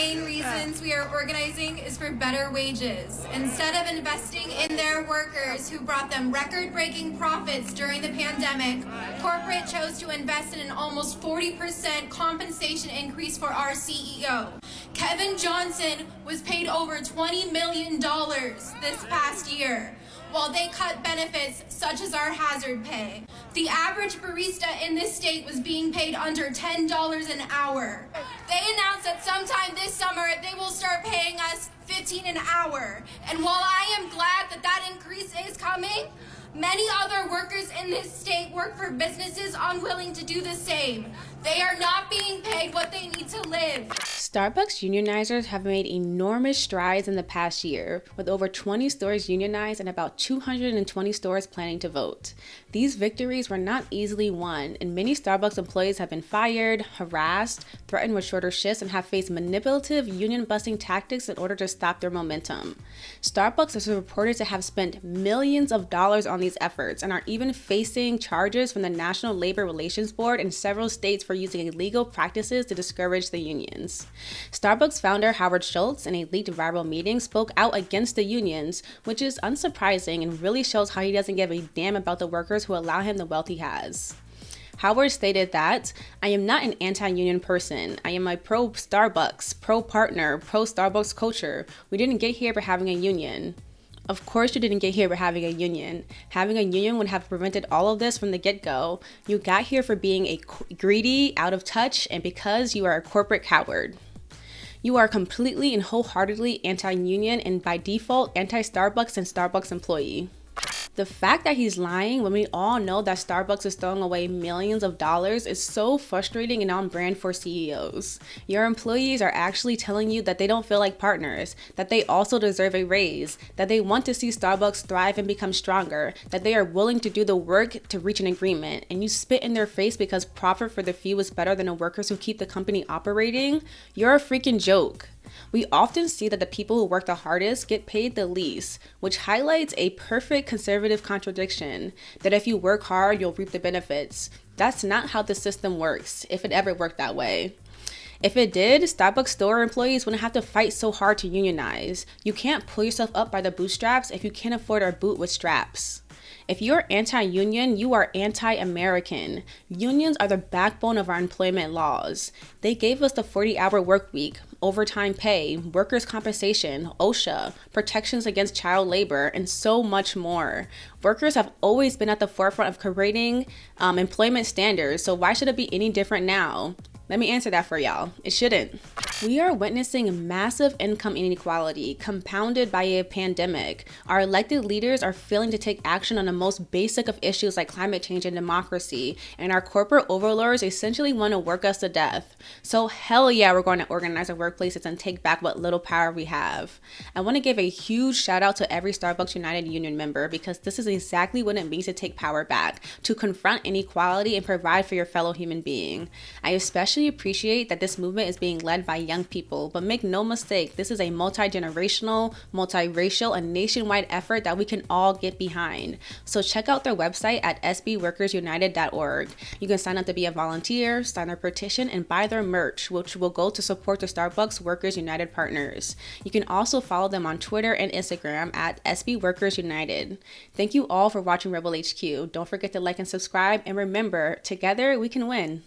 main reasons we are organizing is for better wages. Instead of investing in their workers who brought them record-breaking profits during the pandemic, corporate chose to invest in an almost 40% compensation increase for our CEO. Kevin Johnson was paid over $20 million this past year, while they cut benefits such as our hazard pay. The average barista in this state was being paid under $10 an hour. They announced that sometime this summer they will start paying us $15 an hour. And while I am glad that that increase is coming, many other workers in this state work for businesses unwilling to do the same. They are not being paid what they need to live. Starbucks unionizers have made enormous strides in the past year, with over 20 stores unionized and about 220 stores planning to vote. These victories were not easily won, and many Starbucks employees have been fired, harassed, threatened with shorter shifts, and have faced manipulative union-busting tactics in order to stop their momentum. Starbucks is reported to have spent millions of dollars on these efforts and are even facing charges from the National Labor Relations Board in several states for using illegal practices to discourage the unions. Starbucks founder Howard Schultz, in a leaked viral meeting, spoke out against the unions, which is unsurprising and really shows how he doesn't give a damn about the workers who allow him the wealth he has. Howard stated that, "I am not an anti-union person. I am a pro-Starbucks, pro-partner, pro-Starbucks culture. We didn't get here by having a union." Of course you didn't get here by having a union. Having a union would have prevented all of this from the get-go. You got here for being a greedy, out of touch, and because you are a corporate coward. You are completely and wholeheartedly anti-union and by default anti-Starbucks and Starbucks employee. The fact that he's lying when we all know that Starbucks is throwing away millions of dollars is so frustrating and on brand for CEOs. Your employees are actually telling you that they don't feel like partners, that they also deserve a raise, that they want to see Starbucks thrive and become stronger, that they are willing to do the work to reach an agreement, and you spit in their face because profit for the few is better than the workers who keep the company operating? You're a freaking joke. We often see that the people who work the hardest get paid the least, which highlights a perfect conservative contradiction, that if you work hard, you'll reap the benefits. That's not how the system works, if it ever worked that way. If it did, Starbucks store employees wouldn't have to fight so hard to unionize. You can't pull yourself up by the bootstraps if you can't afford a boot with straps. If you're anti-union, you are anti-American. Unions are the backbone of our employment laws. They gave us the 40-hour work week, overtime pay, workers' compensation, OSHA, protections against child labor, and so much more. Workers have always been at the forefront of creating employment standards, so why should it be any different now? Let me answer that for y'all. It shouldn't. We are witnessing massive income inequality compounded by a pandemic. Our elected leaders are failing to take action on the most basic of issues like climate change and democracy, and our corporate overlords essentially want to work us to death. So hell yeah, we're going to organize our workplaces and take back what little power we have. I want to give a huge shout out to every Starbucks United Union member because this is exactly what it means to take power back, to confront inequality and provide for your fellow human being. I especially appreciate that this movement is being led by young people, but make no mistake, this is a multi-generational, multiracial, and nationwide effort that we can all get behind. So check out their website at sbworkersunited.org. You can sign up to be a volunteer, sign their petition, and buy their merch, which will go to support the Starbucks Workers United partners. You can also follow them on Twitter and Instagram at sbworkersunited. Thank you all for watching Rebel HQ. Don't forget to like and subscribe, and remember, together we can win.